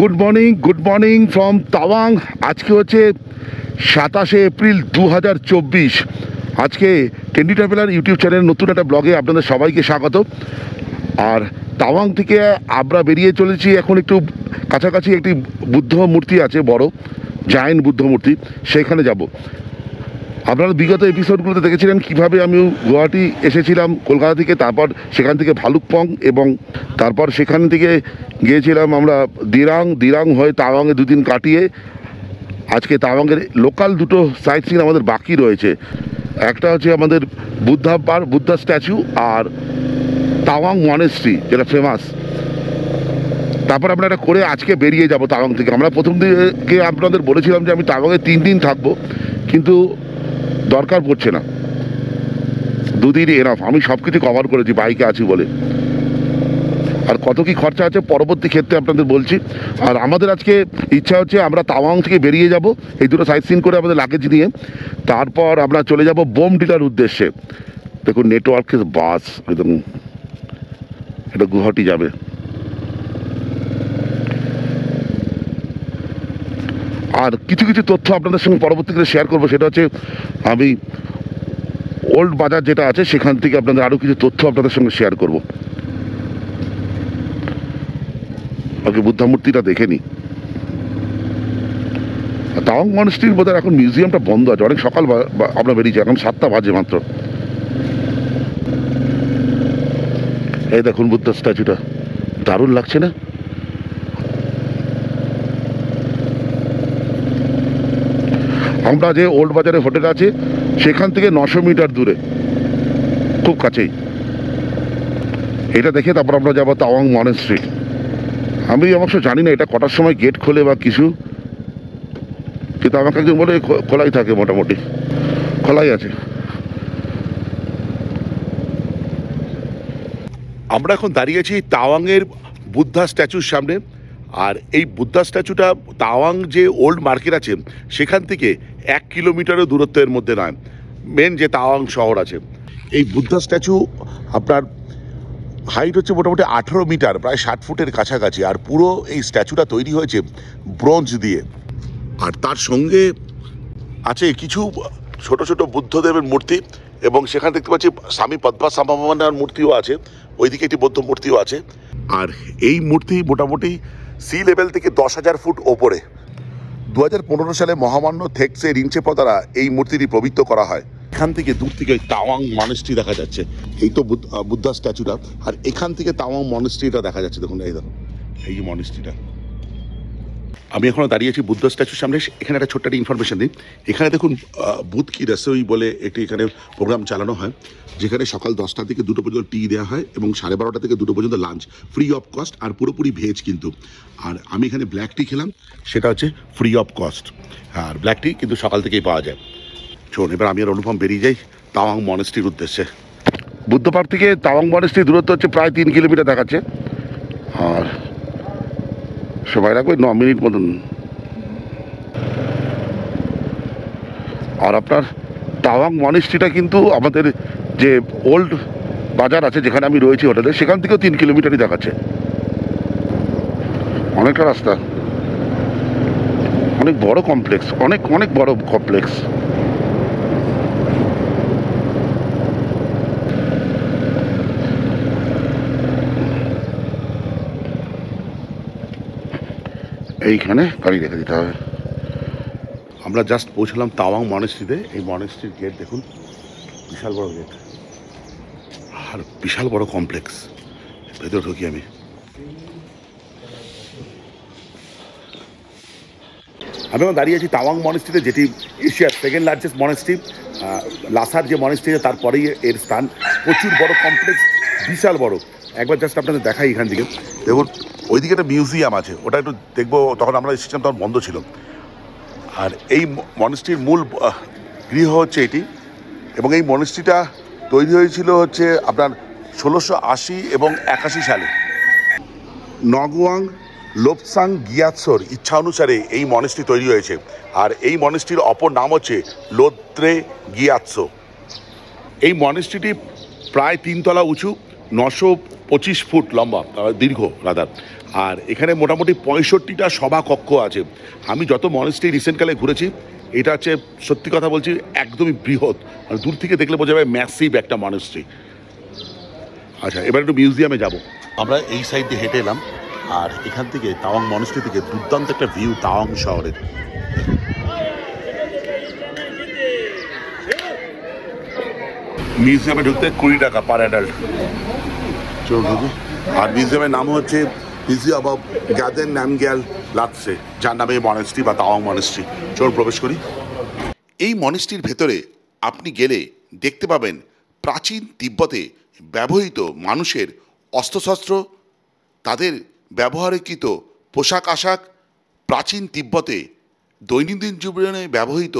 Good morning from Tawang. আজকে হচ্ছে 27শে April 2024। আজকে ট্রেন্ডি ট্রাভেলার ইউটিউব চ্যানেল নতুন একটা ব্লগে আপনাদের সবাইকে স্বাগত। আর তাওয়াং থেকে আমরা বেরিয়ে চলেছি, এখন একটু কাছাকাছি একটি বুদ্ধ মূর্তি আছে, বড় জায়েন্ট বুদ্ধ মূর্তি, সেখানে যাব। আপনারা বিগত এপিসোডগুলোতে দেখেছিলেন কীভাবে আমি গুয়াহাটি এসেছিলাম কলকাতা থেকে, তারপর সেখান থেকে ভালুকপং, এবং তারপর সেখান থেকে গিয়েছিলাম আমরা দিরাং হয়ে তাওয়াংয়ে দুদিন কাটিয়ে আজকে তাওয়াংয়ের লোকাল দুটো সাইট সিন আমাদের বাকি রয়েছে। একটা হচ্ছে আমাদের বুদ্ধা স্ট্যাচু, আর তাওয়াং মনেস্ট্রি যেটা ফেমাস। তারপর আমরা এটা করে আজকে বেরিয়ে যাব তাওয়াং থেকে। আমরা প্রথম দিকে আপনাদের বলেছিলাম যে আমি তাওয়াংয়ে 3 দিন থাকবো, কিন্তু দরকার পড়ছে না, 2 দিনই এনাফ। আমি সব কিছু কভার করেছি, বাইকে আছি বলে। আর কত কি খরচা আছে পরবর্তী ক্ষেত্রে আপনাদের বলছি। আর আমাদের আজকে ইচ্ছা হচ্ছে আমরা তাওয়াং থেকে বেরিয়ে যাব এই দুটো সাইট সিন করে আমাদের লাগেজ নিয়ে, তারপর আমরা চলে যাব বোমডিলার উদ্দেশ্যে। দেখুন নেটওয়ার্কের বাস একদম, এটা গুয়াহাটি যাবে। আর কিছু তথ্য আপনাদের সঙ্গে পরবর্তীতে শেয়ার করবো, সেটা হচ্ছে আমি ওল্ড বাজার যেটা আছে সেখান থেকে আপনাদের আরও কিছু তথ্য আপনাদের সঙ্গে শেয়ার করব। আগে বুদ্ধা মূর্তিটা দেখে নিই। তাওয়াং মনেস্ট্রির বোধহয় এখন মিউজিয়ামটা বন্ধ আছে, অনেক সকাল আমরা বেরিয়েছি, এখন 7টা বাজে মাত্র। এই দেখুন বুদ্ধা স্ট্যাচুটা, দারুণ লাগছে না? আমরা যে ওল্ড বাজারে হোটেল আছে সেখান থেকে 900 মিটার দূরে, খুব কাছেই। এটা দেখে তারপর আমরা যাবো তাওয়াং মনেস্ট্রি। আমি অবশ্য জানি না এটা কটার সময় গেট খোলে বা কিছু, কিন্তু আমাকে একজন বলে খোলাই থাকে, মোটামুটি খোলাই আছে। আমরা এখন দাঁড়িয়েছি তাওয়াংয়ের বুদ্ধা স্ট্যাচুর সামনে। আর এই বুদ্ধা স্ট্যাচুটা তাওয়াং যে ওল্ড মার্কেট আছে সেখান থেকে 1 কিলোমিটারের দূরত্বের মধ্যে নয়, মেন যে তাওয়াং শহর আছে। এই বুদ্ধা স্ট্যাচু আপনার হাইট হচ্ছে মোটামুটি 18 মিটার, প্রায় 60 ফুটের কাছাকাছি। আর পুরো এই স্ট্যাচুটা তৈরি হয়েছে ব্রোঞ্জ দিয়ে। আর তার সঙ্গে আছে কিছু ছোট ছোট বুদ্ধদেবের মূর্তি, এবং সেখানে দেখতে পাচ্ছি স্বামী পদ্মাসামার মূর্তিও আছে, ওইদিকে একটি বৌদ্ধ মূর্তিও আছে। আর এই মূর্তি মোটামুটি সি লেভেল থেকে 10,000 ফুট ওপরে। 2015 সালে মহামান্য থেকসে রিনচেপো দ্বারা এই মূর্তিটি পবিত্র করা হয়। এখান থেকে দূর থেকে তাওয়াং মনেস্ট্রি দেখা যাচ্ছে, এই তো বুদ্ধা স্ট্যাচুটা, আর এখান থেকে তাওয়াং মনেস্ট্রিটা দেখা যাচ্ছে। দেখুন এই দেখুন, এই যে মনেস্ট্রিটা। আমি এখনও দাঁড়িয়েছি বুদ্ধ স্ট্যাচুর সামনে। এখানে একটা ছোট্ট একটা ইনফরমেশন দিই। এখানে দেখুন বুধ কি রসোই বলে একটি এখানে প্রোগ্রাম চালানো হয়, যেখানে সকাল 10টা থেকে 2টো পর্যন্ত টি দেওয়া হয়, এবং 12:30 থেকে 2টো পর্যন্ত লাঞ্চ, ফ্রি অফ কস্ট, আর পুরোপুরি ভেজ কিন্তু। আর আমি এখানে ব্ল্যাক টি খেলাম, সেটা হচ্ছে ফ্রি অফ কস্ট। আর ব্ল্যাক টি কিন্তু সকাল থেকেই পাওয়া যায়। চলুন এবার আমি আর অনুপম বেরিয়ে যাই তাওয়াং মনেস্ট্রির উদ্দেশ্যে। বুদ্ধ পার্ক থেকে তাওয়াং মনেস্ট্রির দূরত্ব হচ্ছে প্রায় 3 কিলোমিটার দেখাচ্ছে। আর সবাই রাখবে 9 মিনিট মতন। আর আপনার তাওয়াং মনেস্ট্রিটা কিন্তু আমাদের যে ওল্ড বাজার আছে যেখানে আমি রয়েছি হোটেলে, সেখান থেকেও 3 কিলোমিটারই দেখাচ্ছে। অনেকটা রাস্তা, অনেক বড় কমপ্লেক্স, অনেক বড় কমপ্লেক্স। এইখানে গাড়ি রেখে দিতে হবে। আমরা জাস্ট পৌঁছলাম তাওয়াং মনেস্ট্রিতে। এই মনেস্ট্রির গেট দেখুন, বিশাল বড় গেট, আর বিশাল বড় কমপ্লেক্স। ভেতরে ঢুকি আমি। আমি দাঁড়িয়ে আছি তাওয়াং মনেস্ট্রিতে, যেটি এশিয়ার 2nd লার্জেস্ট মনেস্ট্রি। লাসার যে মনেস্ট্রি তারপরেই এর স্থান। প্রচুর বড় কমপ্লেক্স, বিশাল বড়। একবার জাস্ট আপনাদের দেখাই এখান থেকে। দেখুন ওইদিকে একটা মিউজিয়াম আছে, ওটা একটু দেখবো। তখন আমরা এসেছিলাম তখন বন্ধ ছিল। আর এই মনেস্ট্রির মূল গৃহ হচ্ছে এটি, এবং এই মনেস্ট্রিটা তৈরি হয়েছিল হচ্ছে আপনার 1680 এবং 81 সালে। নগওয়াং লোপসাং গিয়াৎসোর ইচ্ছা অনুসারে এই মনেস্ট্রি তৈরি হয়েছে। আর এই মনেস্ট্রির অপর নাম হচ্ছে লোদ্রে গিয়াৎসো। এই মনেস্ট্রিটি প্রায় 3 তলা উঁচু, 900 25 ফুট লম্বা, দীর্ঘ রাদার। আর এখানে মোটামুটি 65টা সভা কক্ষ আছে। আমি যত মনেস্ট্রি রিসেন্টকালে ঘুরেছি, এটা হচ্ছে সত্যি কথা বলছি একদমই বৃহৎ, আর দূর থেকে দেখলে বোঝা যাবে ম্যাসিভ একটা মনেস্ট্রি। আচ্ছা, এবার একটু মিউজিয়ামে যাব। আমরা এই সাইড দিয়ে হেঁটে এলাম, আর এখান থেকে তাওয়াং মনেস্ট্রি থেকে দুর্দান্ত একটা ভিউ তাওয়াং শহরের। মিউজিয়ামে ঢুকতে 20 টাকা পার অ্যাডাল্ট। আর মিউজিয়ামের নাম হচ্ছে মিউজিয়াম অব গ্যাদেন নামগ্যাল লাতসে, যার নামে মনেস্ট্রি বা তাওয়াং মনেস্ট্রি। চলুন প্রবেশ করি। এই মনেস্ট্রির ভেতরে আপনি গেলে দেখতে পাবেন প্রাচীন তিব্বতে ব্যবহৃত মানুষের অস্ত্রশস্ত্র, তাদের ব্যবহারকৃত পোশাক আশাক, প্রাচীন তিব্বতে দৈনন্দিন জীবনে ব্যবহৃত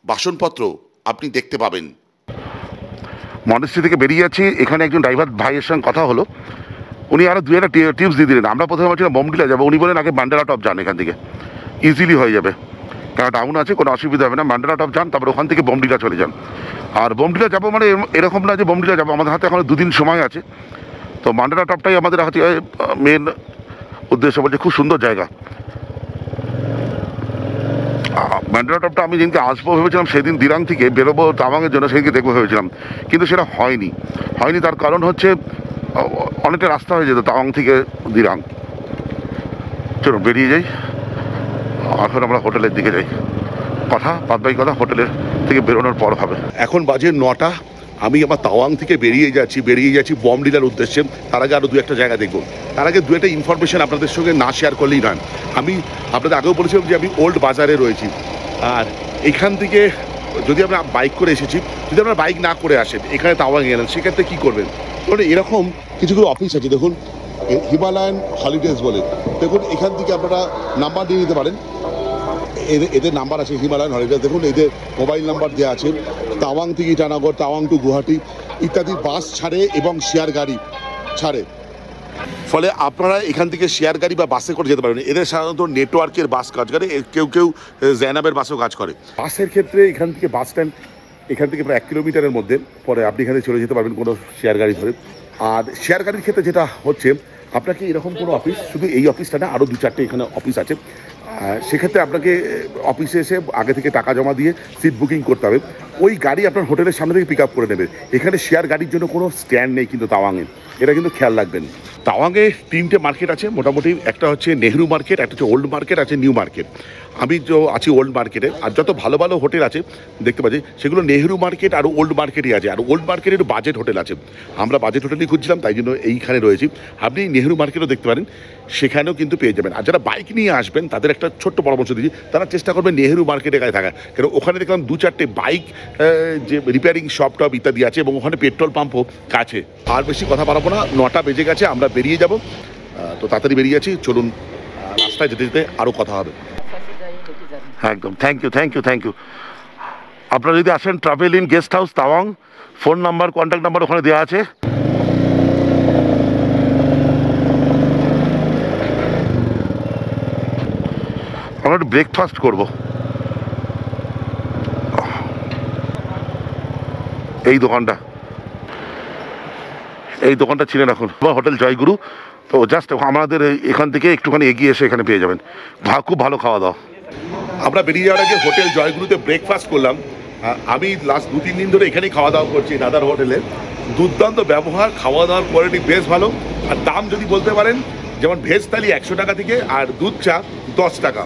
বাসনপত্র আপনি দেখতে পাবেন। মনেস্ট্রি থেকে বেরিয়ে যাচ্ছি, এখানে একজন ড্রাইভার ভাইয়ের সঙ্গে কথা হলো, উনি আরও 2-একটা টিপস দিয়ে দিলেন। আমরা প্রথমে ভাবছিলাম বমডিলা যাবো, উনি বলেন আগে মান্ডালা টপ যান, এখান থেকে ইজিলি হয়ে যাবে, কারণ টাউন আছে, কোনো অসুবিধা হবে না। মান্ডালা টপ যান, তারপর ওখান থেকে বমডিলা চলে যান। আর বমডিলা যাবো মানে এরকম না যে বমডিলা যাবো, আমাদের হাতে এখন 2 দিন সময় আছে। তো মান্ডালা টপটাই আমাদের হাতে মেন উদ্দেশ্য। বলছে খুব সুন্দর জায়গা। মান্ডালা টপটা আমি যেদিনকে আসবো ভেবেছিলাম, সেদিন দিরাং থেকে বেরোবো তাওয়াংয়ের জন্য, সেদিনকে দেখবো ভেবেছিলাম, কিন্তু সেটা হয়নি। তার কারণ হচ্ছে অনেকটা রাস্তা হয়ে যেত তাওয়াং থেকে দিরাং। চলুন বেরিয়ে যাই, এখন আমরা হোটেলের দিকে যাই। কথা বাদবাকি কথা হোটেলের থেকে বেরোনোর পর হবে। এখন বাজে 9টা। আমি আমার তাওয়াং থেকে বেরিয়ে যাচ্ছি বমডিলার উদ্দেশ্যে। তার আগে আরও 2-একটা জায়গা দেখব। তার আগে 2-একটা ইনফরমেশন আপনাদের সঙ্গে না শেয়ার করলেই নয়। আমি আপনাদের আগেও বলেছিলাম যে আমি ওল্ড বাজারে রয়েছি, আর এখান থেকে যদি আমরা বাইক করে এসেছি, যদি আপনারা বাইক না করে আসেন এখানে তাওয়াং গেলেন, সেক্ষেত্রে কী করবেন? ধরুন এরকম কিছুগুলো অফিস আছে, দেখুন হিমালয়ান হলিডেজ বলে, দেখুন এখান থেকে আপনারা নাম্বার দিয়ে নিতে পারেন। এদের নাম্বার আছে হিমালয়ান হলিডেজ, দেখুন এদের মোবাইল নাম্বার দেওয়া আছে। তাওয়াং থেকে ইটানগর, তাওয়াং টু গুয়াহাটি ইত্যাদি বাস ছাড়ে এবং শেয়ার গাড়ি ছাড়ে, ফলে আপনারা এখান থেকে শেয়ার গাড়ি বা বাসে করে যেতে পারবেন। এদের সাধারণত নেটওয়ার্কের বাস কাজ করে, কেউ জ্যানাবের বাসও কাজ করে। বাসের ক্ষেত্রে এখান থেকে বাস স্ট্যান্ড এখান থেকে প্রায় 1 কিলোমিটারের মধ্যে, পরে আপনি এখানে চলে যেতে পারবেন কোনো শেয়ার গাড়ি ধরে। আর শেয়ার গাড়ির ক্ষেত্রে যেটা হচ্ছে, আপনাকে এরকম কোনো অফিস, শুধু এই অফিসটা না, আরও 2-4টে এখানে অফিস আছে। সেক্ষেত্রে আপনাকে অফিসে এসে আগে থেকে টাকা জমা দিয়ে সিট বুকিং করতে হবে। ওই গাড়ি আপনার হোটেলের সামনে থেকে পিক আপ করে নেবে। এখানে শেয়ার গাড়ির জন্য কোনো স্ট্যান্ড নেই কিন্তু তাওয়াংয়ে, এটা কিন্তু খেয়াল রাখবেন। তাওয়াংয়ে 3টে মার্কেট আছে মোটামুটি। একটা হচ্ছে নেহরু মার্কেট, একটা হচ্ছে ওল্ড মার্কেট, আছে নিউ মার্কেট। আমি তো আছি ওল্ড মার্কেটে। আর যত ভালো ভালো হোটেল আছে দেখতে পাচ্ছি, সেগুলো নেহরু মার্কেট আর ওল্ড মার্কেটই আছে। আর ওল্ড মার্কেটের বাজেট হোটেল আছে, আমরা বাজেট হোটেলই খুঁজছিলাম, তাই জন্য এইখানে রয়েছি। আপনি নেহরু মার্কেটও দেখতে পারেন, সেখানেও কিন্তু পেয়ে যাবেন। আর যারা বাইক নিয়ে আসবেন তাদের একটা ছোট্ট পরামর্শ দিচ্ছি, তারা চেষ্টা করবেন নেহরু মার্কেটে গায়ে থাকা, কারণ ওখানে দেখলাম 2-4টে বাইক যে রিপেয়ারিং শপ টপ ইত্যাদি আছে, এবং ওখানে পেট্রোল পাম্পও কাছে। আর বেশি কথা বাড়াবো না, 9টা বেজে গেছে, আমরা বেরিয়ে যাব। তো তাড়াতাড়ি বেরিয়ে যাচ্ছি, চলুন রাস্তায় যেতে যেতে আরও কথা হবে। একদম থ্যাংক ইউ। আপনারা যদি আসেন travel in guest house Tawang, phone number, contact number ওখানে দেওয়া আছে। আমরা একটু ব্রেকফাস্ট করবো। এই দোকানটা ছিলেন এখন হোটেল জয়গুরু। তো জাস্ট আমাদের এখান থেকে একটুখানি এগিয়ে এসে এখানে পেয়ে যাবেন। খুব ভালো খাওয়া দাওয়া। আমরা বেরিয়ে যাওয়ার আগে হোটেল জয়গুরুতে ব্রেকফাস্ট করলাম। আমি লাস্ট 2-3 দিন ধরে এখানেই খাওয়া দাওয়া করছি দাদার হোটেলে। দুর্দান্ত ব্যবহার, খাওয়া দাওয়ার কোয়ালিটি বেশ ভালো। আর দাম যদি বলতে পারেন, যেমন ভেজ থালি 100 টাকা থেকে, আর দুধ চা 10 টাকা,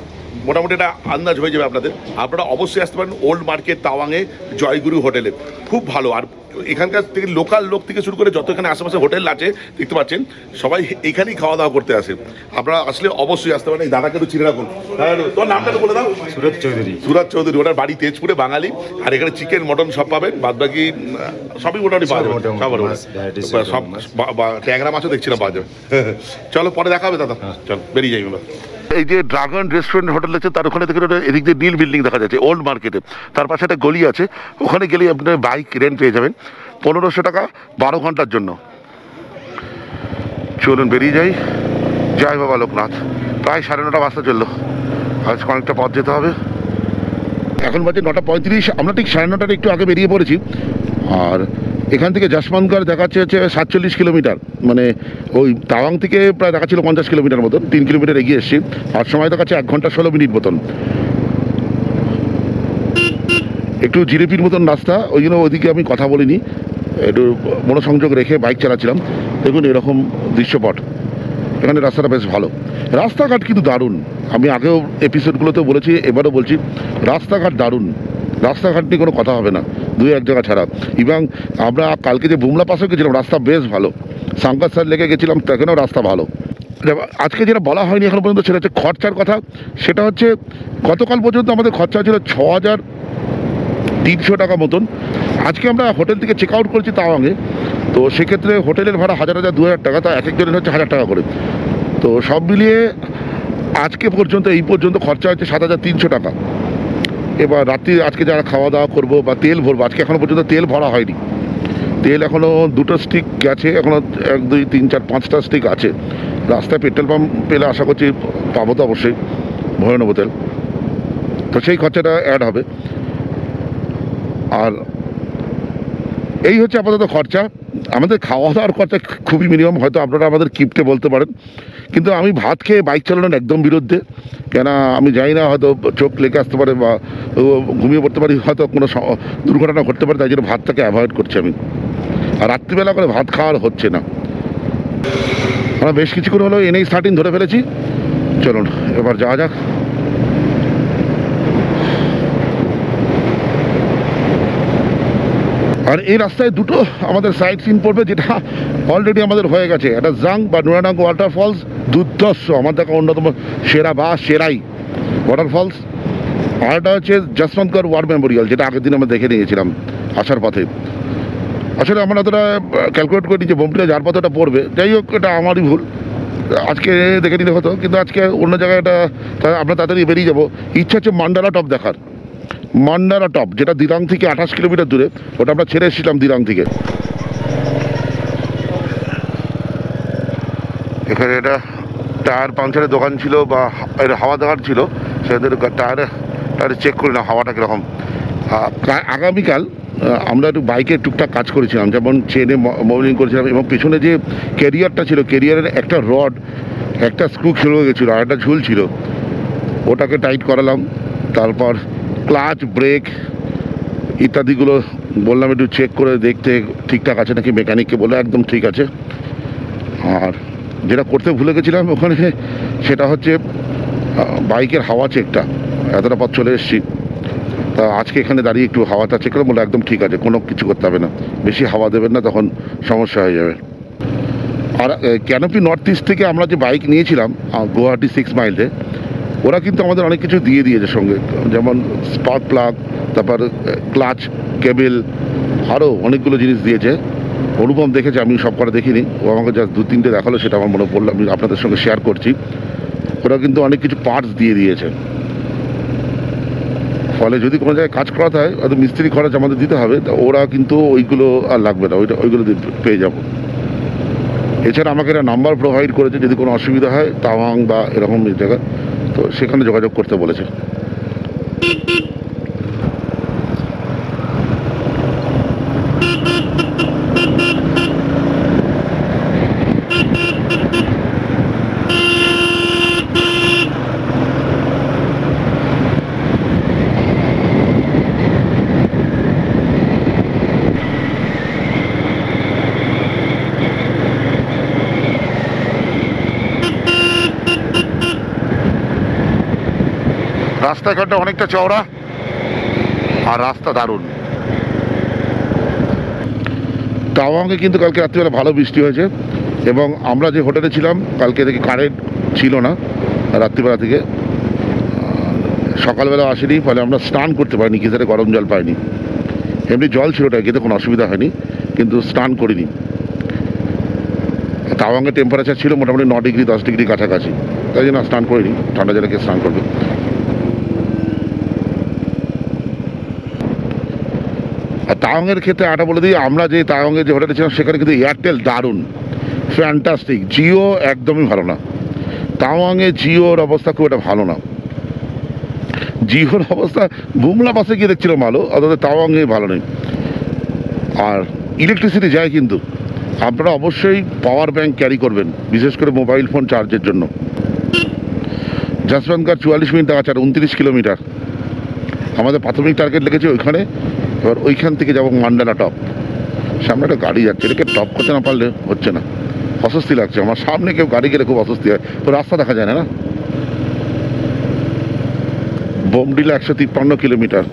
মোটামুটি এটা আন্দাজ হয়ে যাবে আপনাদের। আপনারা অবশ্যই আসতে পারেন ওল্ড মার্কেট তাওয়াংয়ে জয়গুরু হোটেলে, খুব ভালো। আর এখানকার থেকে লোকাল লোক থেকে শুরু করে যত এখানে আশেপাশে হোটেল আছে দেখতে পাচ্ছেন, সবাই এখানেই খাওয়া দাওয়া করতে আসে। আপনারা আসলে অবশ্যই আসতে পারেন। এই দাদাকে একটু চিনে রাখুন। তোমার নামটা তো বলে দাও। সুরজ চৌধুরী। ওনার বাড়ি তেজপুরে, বাঙালি। আর এখানে চিকেন মটন সব পাবেন, বাদ বাকি সবই মোটামুটি পাওয়া যাবে। সব ট্যাংরা মাছও দেখছিলাম পাওয়া যাবে। চলো পরে দেখা হবে দাদা, চলো বেরিয়ে যাই আমরা। এই যে ড্রাগন রেস্টুরেন্ট হোটেল আছে, তার ওখানে থেকে এদিক দিয়ে নীল বিল্ডিং দেখা যাচ্ছে ওল্ড মার্কেটে। তার পাশে একটা গলি আছে, ওখানে গেলে আপনার বাইক রেন্ট পেয়ে যাবেন 1500 টাকা 12 ঘন্টার জন্য। চলুন বেরিয়ে যাই। জয় বাবা লোকনাথ। প্রায় 9:30 বাজতে চললো, আজ অনেকটা পথ যেতে হবে। এখন বাজে 9টা 35। আমরা ঠিক 9:30টার একটু আগে বেরিয়ে পড়েছি। আর এখান থেকে যশবন্তগড় দেখাচ্ছে হচ্ছে 47 কিলোমিটার, মানে ওই তাওয়াং থেকে প্রায় দেখাচ্ছিল 50 কিলোমিটার মতন, 3 কিলোমিটার এগিয়ে এসেছি। আর সময় দেখাচ্ছে 1 ঘন্টা 16 মিনিট মতন। একটু জিরেপির মতন রাস্তা, ওই জন্য ওইদিকে আমি কথা বলিনি, একটু মনোসংযোগ রেখে বাইক চালাচ্ছিলাম। দেখুন এরকম দৃশ্যপট, এখানে রাস্তাটা বেশ ভালো, রাস্তাঘাট কিন্তু দারুণ। আমি আগেও এপিসোডগুলোতেও বলেছি, এবারও বলছি, রাস্তাঘাট দারুণ, রাস্তাঘাট নিয়ে কোনো কথা হবে না, 2-1 জায়গা ছাড়া। এবং আমরা কালকে যে বুমলা পাশে গেছিলাম, রাস্তা বেশ ভালো। সাংকার স্যার লেগে গেছিলাম, সেখানেও রাস্তা ভালো। আজকে যেটা বলা হয়নি এখন পর্যন্ত, সেটা হচ্ছে খরচার কথা। সেটা হচ্ছে গতকাল পর্যন্ত আমাদের খরচা ছিল 6,300 টাকা মতন। আজকে আমরা হোটেল থেকে চেক আউট করেছি তাওয়াংয়ে, তো সেক্ষেত্রে হোটেলের ভাড়া 1,000-2,000 টাকা, তা এক একজনের হচ্ছে 1,000 টাকা করে। তো সব মিলিয়ে আজকে পর্যন্ত, এই পর্যন্ত খরচা হচ্ছে 7,300 টাকা। এবার রাত্রি আজকে যারা খাওয়া দাওয়া করবো বা তেল ভরবো, আজকে এখনও পর্যন্ত তেল ভরা হয়নি। তেল এখনও 2টো স্টিক গেছে, এখনও 1, 2, 3, 4, 5টা স্টিক আছে। রাস্তায় পেট্রোল পাম্প পেলে আশা করছি পাবো, তো অবশ্যই ভরে নেবো তেল, তো সেই খরচাটা অ্যাড হবে। আর এই হচ্ছে আপাতত খরচা। আমাদের খাওয়া দাওয়ার খরচা খুবই মিনিমাম, হয়তো আপনারা আমাদের কিপটে বলতে পারেন, কিন্তু আমি ভাত খেয়ে বাইক চালানোর একদম বিরুদ্ধে। কেন আমি জানি না, হয়তো চোখ লেগে আসতে পারে বা ঘুমিয়ে পড়তে পারি, হয়তো কোনো দুর্ঘটনা ঘটতে পারে, তাই জন্য ভাতটাকে অ্যাভয়েড করছি আমি। আর রাত্রিবেলা করে ভাত খাওয়ার হচ্ছে না। আমরা বেশ কিছুক্ষণ হলো NH-13 ধরে ফেলেছি। চলুন এবার যাওয়া যাক। আর এই রাস্তায় দুটো আমাদের সাইড সিন পড়বে, যেটা অলরেডি আমাদের হয়ে গেছে। একটা জাং বা নুরাডাং ওয়াটারফলস, দুর্ধর্ষ, আমার দেখা অন্যতম সেরা বা সেরাই ওয়াটারফলস। আর একটা হচ্ছে যশবন্তগড় ওয়ার মেমোরিয়াল, যেটা আগের দিন আমরা দেখে নিয়েছিলাম আসার পথে। আসলে আমরা অতটা ক্যালকুলেট করিনি যে বোমটিলা যার পথে ওটা পড়বে। যাই হোক, এটা আমারই ভুল, আজকে দেখে নিলে হতো, কিন্তু আজকে অন্য জায়গায় এটা আমরা তাড়াতাড়ি বেরিয়ে যাবো। ইচ্ছা হচ্ছে মান্ডালা টপ দেখার, মান্ডারা টপ, যেটা দিরাং থেকে 28 কিলোমিটার দূরে। ওটা আমরা ছেড়ে এসেছিলাম দিরাং থেকে। এখানে এটা টায়ার পাংচারের দোকান ছিল বা হাওয়া দোকান ছিল, সেদের টায়ারে চেক করি না হাওয়াটা কীরকম। আগামীকাল আমরা একটু বাইকে টুকটাক কাজ করেছিলাম, যেমন চেনে মোবিলিং করেছিলাম, এবং পেছনে যে ক্যারিয়ারটা ছিল, ক্যারিয়ারের একটা রড, একটা স্ক্রু খেলে গেছিলো, আর একটা ঝুল ছিল, ওটাকে টাইট করালাম। তারপর ক্লাচ, ব্রেক ইত্যাদিগুলো বললাম একটু চেক করে দেখতে ঠিকঠাক আছে নাকি, মেকানিককে বলে একদম ঠিক আছে। আর যেটা করতে ভুলে গেছিলাম ওখানে, সেটা হচ্ছে বাইকের হাওয়া চেকটা। এতটা পথ চলে এসেছি, তা আজকে এখানে দাঁড়িয়ে একটু হাওয়াটা চেক করে বলে একদম ঠিক আছে, কোনো কিছু করতে হবে না, বেশি হাওয়া দেবেন না, তখন সমস্যা হয়ে যাবে। আর ক্যানোপি নর্থ ইস্ট থেকে আমরা যে বাইক নিয়েছিলাম গুয়াহাটি 6 মাইলে, ওরা কিন্তু আমাদের অনেক কিছু দিয়ে দিয়েছে সঙ্গে, যেমন স্পার্ক প্লাগ, তারপর ক্লাচ, কেবেল, আরও অনেকগুলো জিনিস দিয়েছে। অনুপম দেখেছে, আমি সব করা দেখিনি, ও আমাকে জাস্ট 2-3টে দেখালো, সেটা আমার মনে পড়লো, আমি আপনাদের সঙ্গে শেয়ার করছি। ওরা কিন্তু অনেক কিছু পার্টস দিয়ে দিয়েছে, ফলে যদি কোনো জায়গায় কাজ করাতে হয়, হয়তো মিস্ত্রি খরচ আমাদের দিতে হবে, তা ওরা কিন্তু ওইগুলো আর লাগবে না, ওইগুলো পেয়ে যাবো। এছাড়া আমাকে একটা নাম্বার প্রোভাইড করেছে, যদি কোনো অসুবিধা হয় তাওয়াং বা এরকম জায়গা, তো সেখানে যোগাযোগ করতে বলেছে। রাস্তাঘাটটা অনেকটা চওড়া আর রাস্তা দারুণ। তাওয়াংয়ে কিন্তু কালকে রাত্রিবেলা ভালো বৃষ্টি হয়েছে, এবং আমরা যে হোটেলে ছিলাম কালকে থেকে কারেন্ট ছিল না রাত্রিবেলা থেকে, সকালবেলা আসেনি, ফলে আমরা স্নান করতে পারিনি, গিজারে গরম জল পাইনি। এমনি জল ছিল ট্যাঙ্কিতে, কোনো অসুবিধা হয়নি, কিন্তু স্নান করিনি। তাওয়াংয়ের টেম্পারেচার ছিল মোটামুটি 9 ডিগ্রি 10 ডিগ্রি কাছাকাছি, তাই জন্য স্নান করিনি, ঠান্ডা জলে গিয়ে স্নান করবে। আর তাওয়াংয়ের ক্ষেত্রে আটা বলে দিই, আমরা যে তাওয়াংয়ে যে হোটেলে ছিলাম সেখানে কিন্তু এয়ারটেল দারুণ, ফ্যান্টাস্টিক। জিও একদমই ভালো না, তাওয়াংয়ে জিওর অবস্থা খুব একটা ভালো না। জিওর অবস্থা বুমলা পাশে গিয়ে দেখছিলাম ভালো, অথচ তাওয়াংয়ে ভালো নেই। আর ইলেকট্রিসিটি যায়, কিন্তু আপনারা অবশ্যই পাওয়ার ব্যাংক ক্যারি করবেন, বিশেষ করে মোবাইল ফোন চার্জের জন্য। যশবন্তগড় 44 মিনিট দেখাচ্ছে, আর 29 কিলোমিটার আমাদের প্রাথমিক টার্গেট লেগেছে ওইখানে। এবার ওইখান থেকে যাবো মান্ডালা টপ। সামনে একটা গাড়ি যাচ্ছে, এটাকে টপ করতে না পারলে হচ্ছে না, অস্বস্তি লাগছে আমার। সামনে কেউ গাড়ি গেলে খুব অস্বস্তি হয়, তো রাস্তা দেখা যায় না। না, বোমডিলা 153 কিলোমিটার।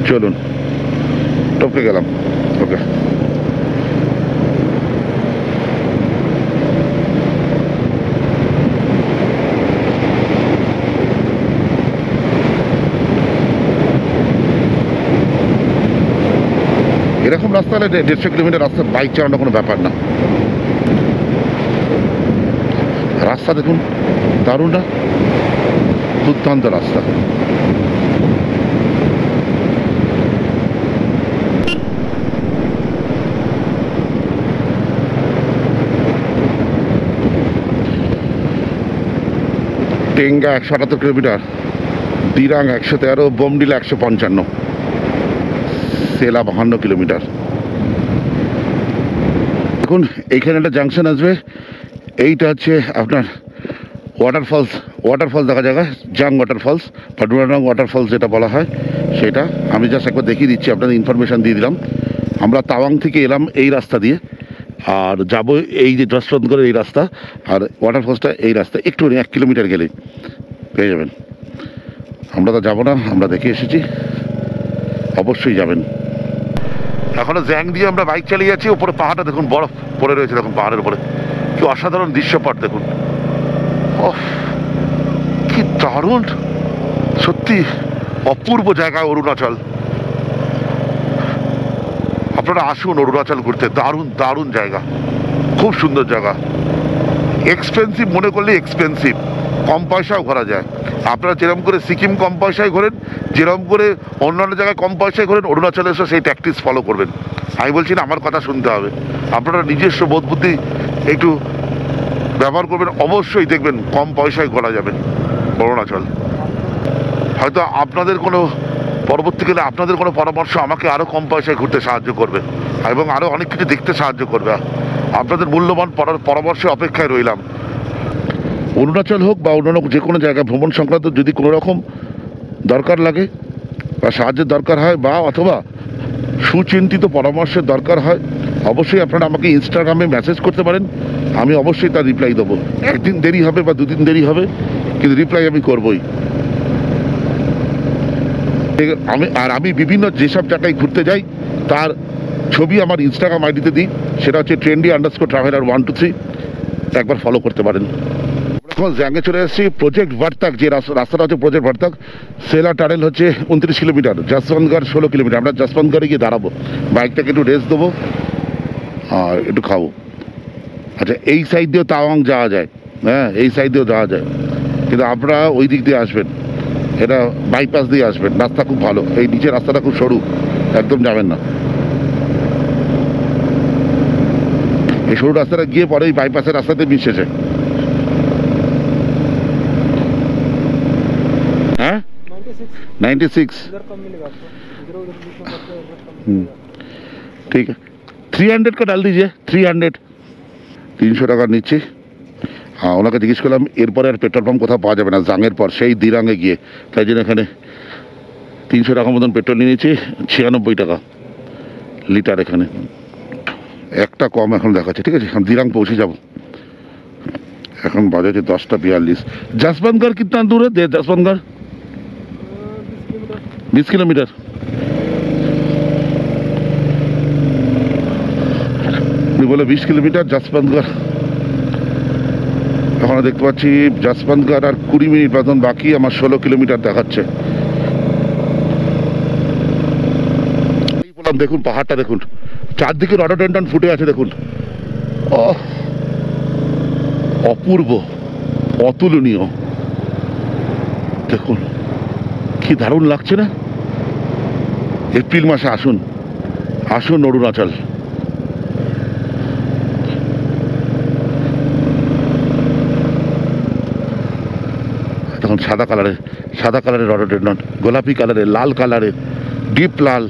চলুন, টপকে গেলাম। ওকে, এরকম রাস্তা হলে 150 কিলোমিটার রাস্তা বাইক চালানো কোনো ব্যাপার না। রাস্তা দেখুন, দারুণ না? দুর্দান্ত রাস্তা। টেঙ্গা 178 কিলোমিটার, দিরাং 113, বোমডিলা 155, সেলা 52 কিলোমিটার। দেখুন এইখানে একটা জাংশন আসবে, এইটা হচ্ছে আপনার ওয়াটারফলস দেখা জায়গা, জাং ওয়াটারফলস বা ডুরাডং ওয়াটারফলস যেটা বলা হয় সেটা। আমি জাস্ট একবার দেখিয়ে দিচ্ছি, আপনাদের ইনফরমেশান দিয়ে দিলাম। আমরা তাওয়াং থেকে এলাম এই রাস্তা দিয়ে, আর যাব এই যে যশবন্তগড়ের এই রাস্তা, আর ওয়াটারফলসটা এই রাস্তা, একটু 1 কিলোমিটার গেলে পেয়ে যাবেন। আমরা তো যাবো না, আমরা দেখে এসেছি, অবশ্যই যাবেন। এখনো জ্যাং দিয়ে আমরা বাইক চালিয়ে যাচ্ছি। উপরে পাহাড়টা দেখুন, বরফ পড়ে রয়েছে দেখুন পাহাড়ের উপরে, কি অসাধারণ দৃশ্যপট দেখুন। ওহ, কি দারুণ, সত্যি অপূর্ব জায়গা অরুণাচল। আপনারা আসুন অরুণাচল ঘুরতে, দারুণ দারুণ জায়গা, খুব সুন্দর জায়গা। এক্সপেন্সিভ মনে করলে এক্সপেন্সিভ, কম পয়সাও ঘোরা যায়। আপনারা যেরকম করে সিকিম কম পয়সায় ঘোরেন, যেরকম করে অন্যান্য জায়গায় কম পয়সায় ঘোরেন, অরুণাচলে এসে সেই ট্যাকটিক্স ফলো করবেন। আমি বলছি না আমার কথা শুনতে হবে, আপনারা নিজস্ব বোধ বুদ্ধি একটু ব্যবহার করবেন, অবশ্যই দেখবেন কম পয়সায় ঘোরা যাবে অরুণাচল। হয়তো আপনাদের কোনো পরবর্তীকালে আপনাদের কোনো পরামর্শ আমাকে আরও কম পয়সায় ঘুরতে সাহায্য করবে এবং আরও অনেক কিছু দেখতে সাহায্য করবে। আপনাদের মূল্যবান পরামর্শে অপেক্ষায় রইলাম। অরুণাচল হোক বা অন্যান্য যে কোনো জায়গায় ভ্রমণ সংক্রান্ত যদি কোনো রকম দরকার লাগে বা সাহায্যের দরকার হয়, বা অথবা সুচিন্তিত পরামর্শের দরকার হয়, অবশ্যই আপনারা আমাকে ইনস্টাগ্রামে মেসেজ করতে পারেন। আমি অবশ্যই তার রিপ্লাই দেবো। একদিন দেরি হবে বা দুদিন দেরি হবে, কিন্তু রিপ্লাই আমি করবই। আমি বিভিন্ন যেসব জায়গায় ঘুরতে যাই তার ছবি আমার ইনস্টাগ্রাম আইডিতে দিই, সেটা হচ্ছে trendy_traveler 123, একবার ফলো করতে পারেন। এখন জ্যাঙ্গে চলে এসেছি, প্রজেক্ট ভার্তাক, যে রাস্তাটা হচ্ছে প্রজেক্ট ভার্তাক। সেলা টানেল হচ্ছে 29 কিলোমিটার, যশবন্তগড় 16 কিলোমিটার। আমরা যশবন্তগড়ে গিয়ে দাঁড়াবো, বাইকটাকে একটু রেস্ট দেবো আর একটু খাবো। আচ্ছা, এই সাইড দিয়েও তাওয়াং যাওয়া যায়, হ্যাঁ এই সাইড দিয়েও যাওয়া যায়, কিন্তু আপনারা ওই দিক দিয়ে আসবেন, এটা বাইপাস দিয়ে আসবেন। রাস্তা খুব ভালো, এই নিচের রাস্তাটা খুব সরু, একদম যাবেন না। এই সরু রাস্তাটা গিয়ে পরে এই বাইপাসের রাস্তাতে মিশেছে। हाँ 96 ठीक है, 300 का डाल दीजिए। 300 টাকা নিচ্ছি। হ্যাঁ, ওনাকে জিজ্ঞেস করলাম এরপরে আর পেট্রোল পাম্প কোথাও পাওয়া যাবে না জাঙের পর, সেই দিরাঙে গিয়ে, তাই জন্য এখানে 300 টাকা মতন পেট্রোল নিয়ে নিচ্ছি। 96 টাকা লিটার এখানে, একটা কম এখন দেখাচ্ছে। ঠিক আছে, আমি দিরাং পৌঁছে যাব। এখন বাজে 10:42। যশবন্তগড় कितना दूर है? যশবন্তগড় 20 কিলোমিটার। বলে 20 কিলোমিটার যশবন্তগড়। এখন দেখতে পাচ্ছি যশবন্তগড় আর 20 মিনিট মতন বাকি, আমার 16 কিলোমিটার দেখাচ্ছে। দেখুন পাহাড়টা দেখুন, চারদিকে রডোডেন্ড্রন ফুটে আছে দেখুন। অপূর্ব, অতুলনীয়, দেখুন কি দারুণ লাগছে না? এপ্রিল মাসে আসুন, আসুন অরুণাচল। তখন সাদা কালারের রডোডেন্ড্রন, গোলাপি কালারের, লাল কালারের, ডিপ লাল।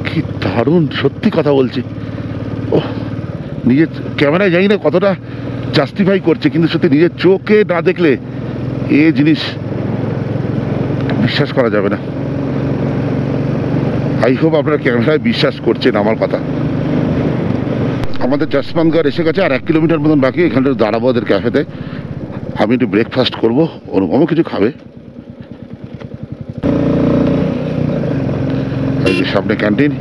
কি দারুণ, সত্যি কথা বলছি। ও নিজের ক্যামেরায় জানি না কতটা জাস্টিফাই করছে, কিন্তু সত্যি নিজের চোখে না দেখলে এ জিনিস বিশ্বাস করা যাবে না। আই হোপ আপনারা ক্যামেরায় বিশ্বাস করছেন আমার কথা। আমাদের যশবন্তগড় এসে গেছে, আর 1 কিলোমিটার মতন বাকি। এখানটা দাঁড়াবো ওদের ক্যাফেতে, আমি একটু ব্রেকফাস্ট করবো, অনুপমও কিছু খাবে। এই যে সামনে ক্যান্টিন,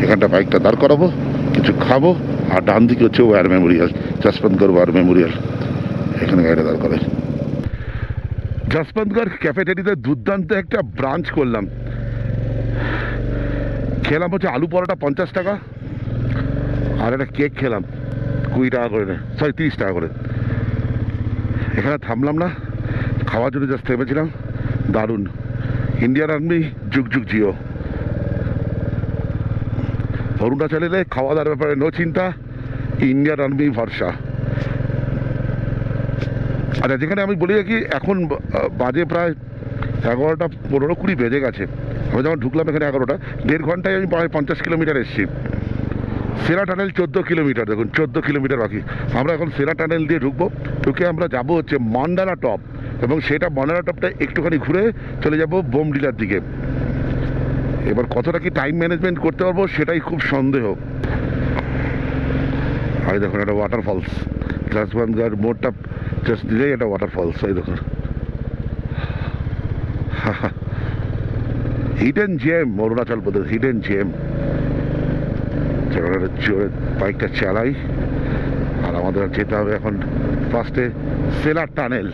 এখানটা বাইকটা দাঁড় করাবো, কিছু খাবো, আর ডান দিকে হচ্ছে war memorial, Jaswantgarh war memorial. এখানে গাড়িটা দাঁড় করে। যশবন্তগড় ক্যাফেটেরিতে দুর্দান্ত একটা ব্রাঞ্চ করলাম। খেলাম হচ্ছে আলু পরোটা 50 টাকা, আর একটা কেক খেলাম 20 টাকা করে, সরি 30 টাকা করে। এখানে থামলাম না, খাওয়ার জন্য জাস্ট থেমেছিলাম। দারুণ। ইন্ডিয়ান আর্মি যুগ যুগ জিও। অরুণাচলে খাওয়া দাওয়ার ব্যাপারে নো চিন্তা, ইন্ডিয়ান আর্মি ভরসা। আচ্ছা, যেখানে আমি বলি কি, এখন বাজে প্রায় 11টা 15-20 বেজে গেছে। আমি যখন ঢুকলাম এখানে 11টা, 1.5 ঘন্টায় আমি প্রায় 50 কিলোমিটার এসেছি। সেরা টানেল 14 কিলোমিটার, দেখুন 14 কিলোমিটার বাকি। আমরা এখন সেরা টানেল দিয়ে ঢুকে আমরা যাব হচ্ছে মান্ডালা টপ, এবং সেটা মান্ডালা টপটা একটুখানি ঘুরে চলে যাব বোমডিলার দিকে। এবার কতটা কি টাইম ম্যানেজমেন্ট করতে পারবো সেটাই খুব সন্দেহ। আর দেখুন একটা ওয়াটারফলস, যশবন্তগড় মোড়টা জাস্ট দিলেই একটা ওয়াটারফলস। এই দেখুন hidden gem, Arunachal Pradesh hidden gem. জোরে বাইকটা চালাই, আর আমাদের যেতে হবে এখন ফার্স্টে সেলার টানেল।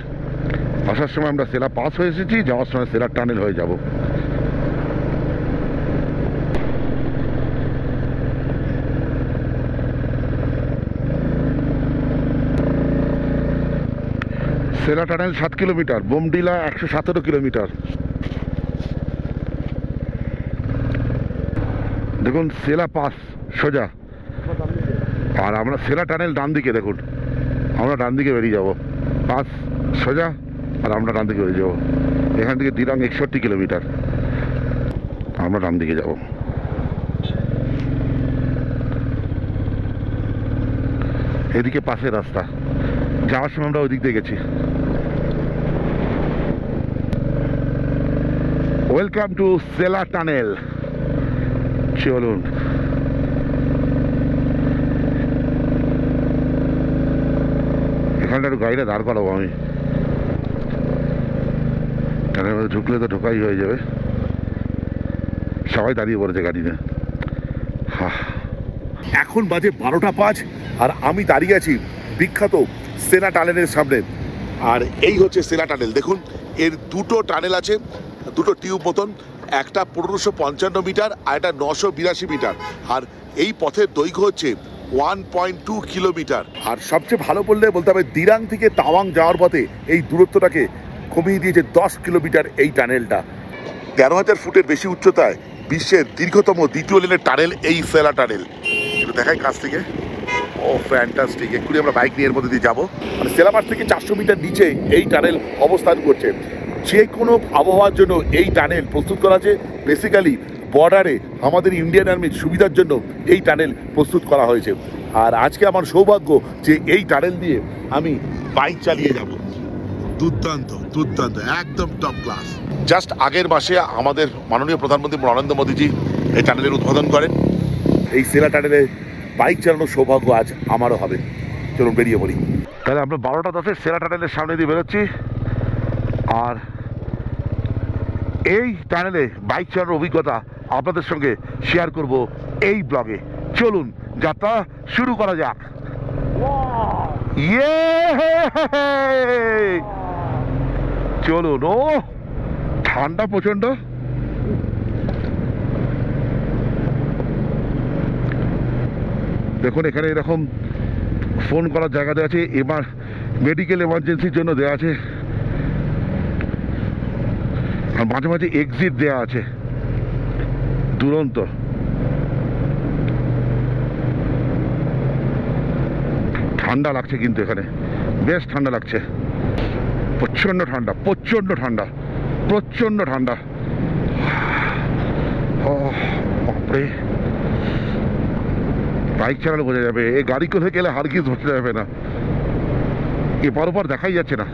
আসার সময় আমরা সেলা পাস হয়ে এসেছি, যাওয়ার সময় সেলার টানেল হয়ে যাব। সেলা টানেল 7 কিলোমিটার, বোমডিলা 117 কিলোমিটার। দেখুন সেলা পাস সোজা, আর আমরা সেলা টানেল ডান দিকে। দেখুন আমরা ডান দিকে বেরিয়ে যাব, পাস সোজা, আর আমরা ডান দিকে বেরিয়ে যাবো। এখান থেকে দিরাং 61 কিলোমিটার, আমরা ডান দিকে যাব। এদিকে পাশের রাস্তা, যাওয়ার সময় আমরা ওই দিক দিয়ে গেছি। Welcome to Sela tunnel. চলুন, এখানটা একটু গাড়িটা দাঁড় করাবো আমি, ট্রেনের মধ্যে ঢুকলে তো ঢোকাই হয়ে যাবে। সবাই দাঁড়িয়ে পড়েছে গাড়ি নিয়ে। এখন বাজে 12টা 5, আর আমি দাঁড়িয়ে আছি বিখ্যাত সেলা টানেলের সামনে। আর এই হচ্ছে সেলা টানেল। দেখুন এর দুটো টানেল আছে, দুটো টিউব মতন, একটা 1555 মিটার আর একটা 982 মিটার। আর এই পথের দৈর্ঘ্য হচ্ছে 1.2 কিলোমিটার। আর সবচেয়ে ভালো বলতে হবে দিরাং থেকে তাওয়াং যাওয়ার পথে এই দূরত্বটাকে কমিয়ে দিয়েছে 10 কিলোমিটার এই টানেলটা। 13,000 ফুটের বেশি উচ্চতায় বিশ্বের দীর্ঘতম দ্বিতীয় লেনের টানেল এই সেলা টানেল। একটু দেখাই কাছ থেকে। ও ফ্যান্টাস্টিক। এক্ষুনি আমরা বাইক নিয়ে এর মধ্যে দিয়ে যাবো। মানে সেলাপাস থেকে 400 মিটার নিচে এই টানেল অবস্থান করছে। যে কোনো আবহাওয়ার জন্য এই টানেল প্রস্তুত করা আছে। বেসিক্যালি বর্ডারে আমাদের ইন্ডিয়ান আর্মির সুবিধার জন্য এই টানেল প্রস্তুত করা হয়েছে। আর আজকে আমার সৌভাগ্য যে এই টানেল দিয়ে আমি বাইক চালিয়ে যাব। দুর্দান্ত দুর্দান্ত, একদম টপ ক্লাস। জাস্ট আগের মাসে আমাদের মাননীয় প্রধানমন্ত্রী নরেন্দ্র মোদীজি এই টানেলের উদ্বোধন করেন। এই সেলা টানেলে বাইক চালানোর সৌভাগ্য আজ আমারও হবে। চলুন বেরিয়ে পড়ি। তাহলে আমরা 12টা 10 সেলা টানেলের সামনে দিয়ে বেরোচ্ছি, আর এই টানেলে বাইক চালানোর অভিজ্ঞতা আপনাদের সঙ্গে শেয়ার করব এই ব্লগে। চলুন যাত্রা শুরু করা যাক। চলুন। ও ঠান্ডা প্রচন্ড। দেখুন এখানে এরকম ফোন করার জায়গা দেওয়া আছে, এবার মেডিকেল এমার্জেন্সির জন্য দেওয়া আছে, আর মাঝে মাঝে এক্সিট দেওয়া আছে। দুরন্ত। ঠান্ডা লাগছে কিন্তু এখানে বেশ ঠান্ডা লাগছে, প্রচণ্ড ঠান্ডা, প্রচণ্ড ঠান্ডা, প্রচণ্ড ঠান্ডা। ও বাপরে, বাইক চালালে বোঝা যাবে, এই গাড়ি করে গেলে হারগিজ বোঝা যাবে না, এপার ওপার দেখাই যাচ্ছে না।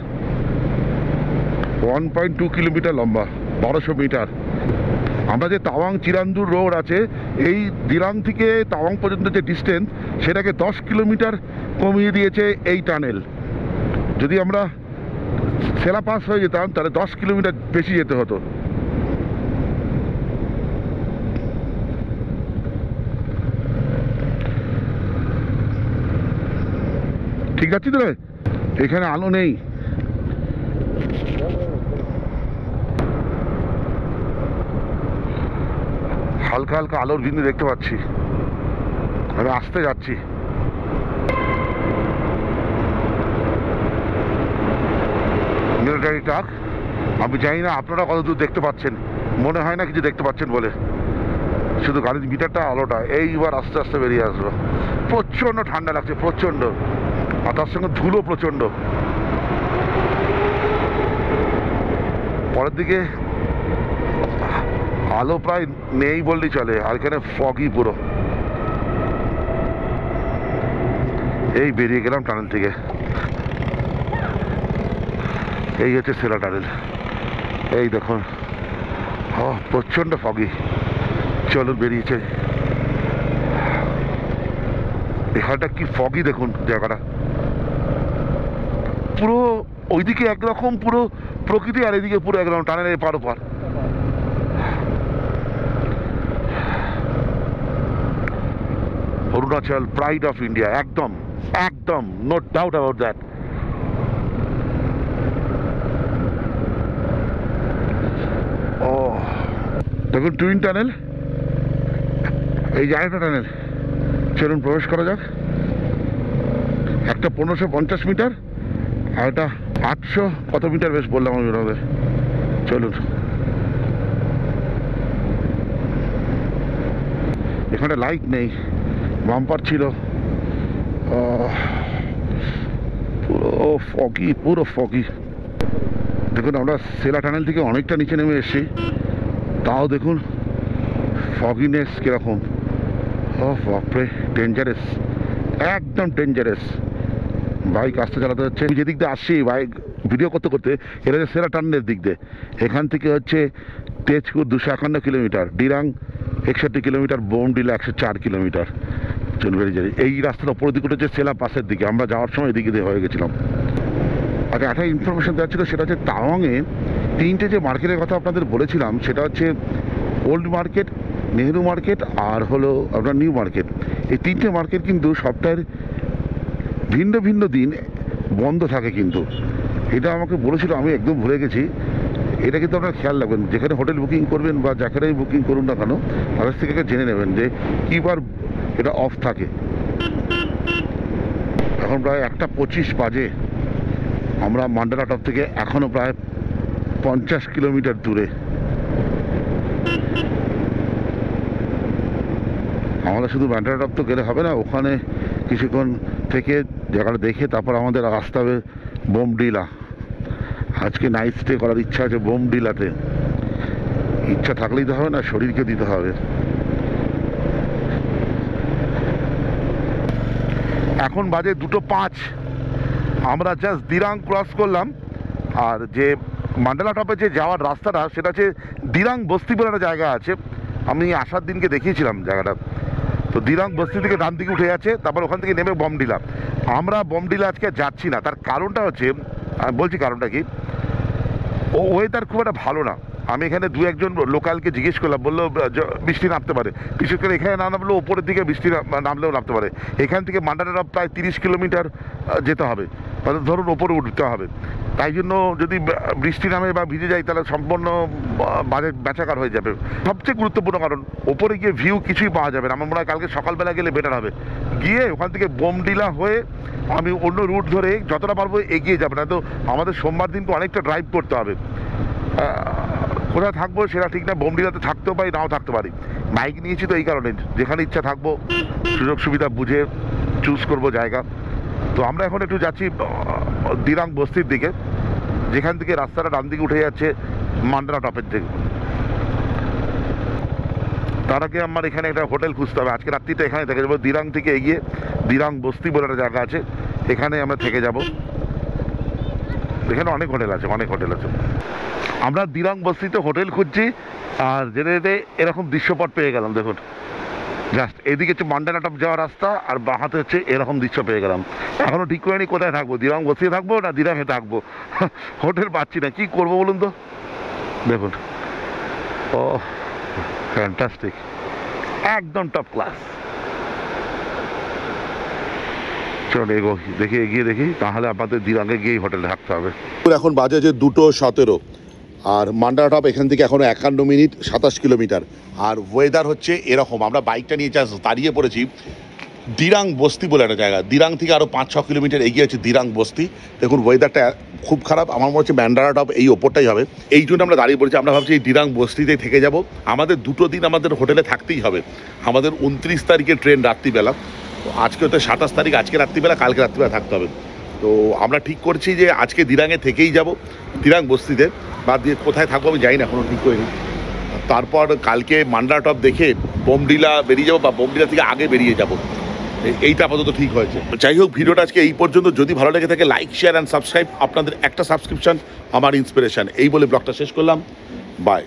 1.2 কিলোমিটার লম্বা, 1200 মিটার। আমরা যে তাওয়াং চিরান্দুর রোড আছে, এই দিরাং থেকে তাওয়াং পর্যন্ত যে ডিস্টেন্স, সেটাকে 10 কিলোমিটার কমিয়ে দিয়েছে এই টানেল। যদি আমরা সেলা পাস হয়ে যেতাম তাহলে 10 কিলোমিটার বেশি যেতে হতো। ঠিক আছে তো, এখানে আলো নেই। হালকা হালকা আলোর বিন্দু দেখতে পাচ্ছি, আমি আসতে যাচ্ছি। মিলিটারি ট্রাক, আমি জানি না আপনারা কত দূর দেখতে পাচ্ছেন, মনে হয় না কিছু দেখতে পাচ্ছেন বলে, শুধু গাড়ির মিটারটা আলোটা। এইবার আস্তে আস্তে বেরিয়ে আসবো। প্রচণ্ড ঠান্ডা লাগছে, প্রচণ্ড, আর তার সঙ্গে ধুলো প্রচণ্ড। পরের দিকে আলো প্রায় নেই বললেই চলে, আর এখানে ফগই পুরো। এই বেরিয়ে গেলাম টানেল থেকে, এই হচ্ছে সেলা টানেল। এই দেখুন, প্রচণ্ড ফগি। চলুন বেরিয়েছে, এখানটা কি ফগি দেখুন জায়গাটা, পুরো ওইদিকে একরকম পুরো প্রকৃতি, আর এদিকে পুরো একরকম টানেলের এপার ওপার। অরুণাচল প্রাইড অফ ইন্ডিয়া, একদম একদম, নো ডাউট অ্যাবাউট দ্যাট। ও দেখুন টুইন টানেল, এই যে আরেকটা টানেল। চলুন প্রবেশ করা যাক। একটা 1550 মিটার, আর এটা 800 কত মিটার, বেশ বললাম আমি ওনাদের। চলুন, এখানে লাইট নেই, বাম্পার ছিল। পুরো ফগি, পুরো ফগি। দেখুন আমরা সেলা টানেল থেকে অনেকটা নিচে নেমে এসেছি, তাও দেখুন ফগিনেস কিরকম। ও বাপরে, ডেঞ্জারাস, একদম ডেঞ্জারাস। বাইক আস্তে চালাতে হচ্ছে। আমি যেদিক দিয়ে আসছি বাইক ভিডিও করতে করতে, এটা হচ্ছে সেরা টানেলের দিক দিয়ে। এখান থেকে হচ্ছে Tezpur 251 kilometre, Dirang 61 kilometre, Bomdila 104 kilometre. চলুন বেরিয়ে যাই। এই রাস্তার ওপরের দিকে হচ্ছে সেলা পাসের দিকে, আমরা যাওয়ার সময় এদিকে দিয়ে হয়ে গেছিলাম। আচ্ছা, একটা ইনফরমেশন দেওয়া ছিল, সেটা হচ্ছে তাওয়াংয়ে 3টে যে মার্কেটের কথা আপনাদের বলেছিলাম, সেটা হচ্ছে ওল্ড মার্কেট, নেহেরু মার্কেট, আর হলো আপনার নিউ মার্কেট। এই 3টে মার্কেট কিন্তু সপ্তাহের ভিন্ন ভিন্ন দিন বন্ধ থাকে। কিন্তু এটা আমাকে বলেছিল, আমি একদম ভুলে গেছি। এটা কিন্তু আপনার খেয়াল রাখবেন, যেখানে হোটেল বুকিং করবেন বা যেখানেই বুকিং করুন না কেন, তাদের থেকে জেনে নেবেন যে কী বার এটা অফ থাকে। এখন প্রায় 1:25 বাজে, আমরা মান্ডালা টপ থেকে এখনও প্রায় 50 কিলোমিটার দূরে। আমাদের শুধু মান্ডালা টপ তো গেলে হবে না, ওখানে কিছুক্ষণ থেকে জায়গাটা দেখে তারপর আমাদের আসতে হবে বোমডিলা। আজকে নাইট স্টে করার ইচ্ছা আছে বোমডিলাতে। ইচ্ছা থাকলেই তো হবে না, শরীরকে দিতে হবে। এখন বাজে 2:05, আমরা জাস্ট দিরাং ক্রস করলাম। আর যে মান্ডালা টপে যে যাওয়ার রাস্তাটা, সেটা হচ্ছে দিরাং বস্তি বলে একটা জায়গা আছে, আমি আসার দিনকে দেখিয়েছিলাম জায়গাটা। তো দিরাং বস্তি থেকে ডান দিকে উঠে যাচ্ছে, তারপর ওখান থেকে নেমে বমডিলা। আমরা বমডিলা আজকে যাচ্ছি না, তার কারণটা হচ্ছে, আমি বলছি কারণটা কি, ওয়েদার খুব একটা ভালো না। আমি এখানে 2-1জন লোকালকে জিজ্ঞেস করলাম, বললো বৃষ্টি নামতে পারে, বিশেষ করে এখানে না নামলেও ওপরের দিকে বৃষ্টি নামলেও নামতে পারে। এখান থেকে মান্ডালা প্রায় 30 কিলোমিটার যেতে হবে, তাহলে ধরুন ওপরে উঠতে হবে। তাই জন্য যদি বৃষ্টি নামে বা ভিজে যায়, তাহলে সম্পূর্ণ বাজে বেচাকার হয়ে যাবে। সবচেয়ে গুরুত্বপূর্ণ কারণ, ওপরে গিয়ে ভিউ কিছুই পাওয়া যাবে না। আমার মনে হয় কালকে সকালবেলা গেলে বেটার হবে। গিয়ে ওখান থেকে বোমডিলা হয়ে আমি অন্য রুট ধরে যতটা পারবো এগিয়ে যাবে, না তো আমাদের সোমবার দিনকে অনেকটা ড্রাইভ করতে হবে। কোথায় থাকবো সেটা ঠিক না, বোমডিলাতে থাকতেও পারি, নাও থাকতে পারি। বাইক নিয়েছি তো এই কারণে, যেখানে ইচ্ছা থাকবো, সুযোগ সুবিধা বুঝে চুজ করব জায়গা। তো আমরা এখন একটু যাচ্ছি দিরাং বস্তির দিকে, যেখান থেকে রাস্তাটা ডান দিকে উঠে যাচ্ছে মান্ডারা টপের দিকে। তার আগে আমার এখানে একটা হোটেল খুঁজতে হবে, আজকে রাত্রিটা এখানে থেকে যাবো। দিরাং থেকে এগিয়ে দিরাং বস্তি বলে একটা জায়গা আছে, এখানে আমরা থেকে যাব। এখানে অনেক হোটেল আছে, অনেক হোটেল আছে। আমরা দিরাং বস্তিতে হোটেল খুঁজছি, আর যেতে যেতে এরকম দৃশ্যপট পেয়ে গেলাম। দেখুন, জাস্ট এদিকে হচ্ছে মান্ডারা টপ যাওয়ার রাস্তা, আর বাঁ হাতে হচ্ছে এরকম দৃশ্য পেয়ে গেলাম। এখনও ঠিক করিনি কোথায় থাকবো, দিরাং বস্তিতে থাকবো না দিরাংয়ে থাকবো। হোটেল পাচ্ছি না, কি করবো বলুন তো। দেখুন, ও ফ্যান্টাস্টিক, একদম টপ ক্লাস। চলো দেখি, এগিয়ে দেখি, তাহলে আপনাদের দিরাঙ্গে গিয়েই হোটেলে থাকতে হবে। এখন বাজে যে 2:17, আর মান্ডারা টপ এখান থেকে এখনো 51 মিনিট 27 কিলোমিটার। আর ওয়েদার হচ্ছে এরকম, আমরা বাইকটা নিয়ে দাঁড়িয়ে পড়েছি দিরাং বস্তি বলে একটা জায়গা। দিরাং থেকে আরও 5-6 কিলোমিটার এগিয়ে আছে দিরাং বস্তি। দেখুন ওয়েদারটা খুব খারাপ, আমার মনে হচ্ছে মান্ডারা টপ এই ওপরটাই হবে। এই জন্য আমরা দাঁড়িয়ে পড়েছি। আমরা ভাবছি এই দিরাং বস্তিতেই থেকে যাব। আমাদের 2 দিন আমাদের হোটেলে থাকতেই হবে। আমাদের 29 তারিখে ট্রেন রাত্রিবেলা, তো আজকে হচ্ছে 27 তারিখ, আজকে রাত্রিবেলা, কালকে রাত্রিবেলা থাকতে হবে। তো আমরা ঠিক করছি যে আজকে দিরাঙে থেকেই যাব, দিরাং বস্তিতে। বা দিয়ে কোথায় থাকবো আমি জানি না, এখনও ঠিক করিনি। তারপর কালকে মান্ডারা টপ দেখে বোমডিলা বেরিয়ে যাবো, বা বোমডিলা থেকে আগে বেরিয়ে যাব। এইটা আপাতত ঠিক হয়েছে। যাই হোক, ভিডিওটা আজকে এই পর্যন্ত। যদি ভালো লেগে থাকে লাইক, শেয়ার অ্যান্ড সাবস্ক্রাইব। আপনাদের একটা সাবস্ক্রিপশন আমার ইন্সপিরেশন। এই বলে ব্লগটা শেষ করলাম। বাই।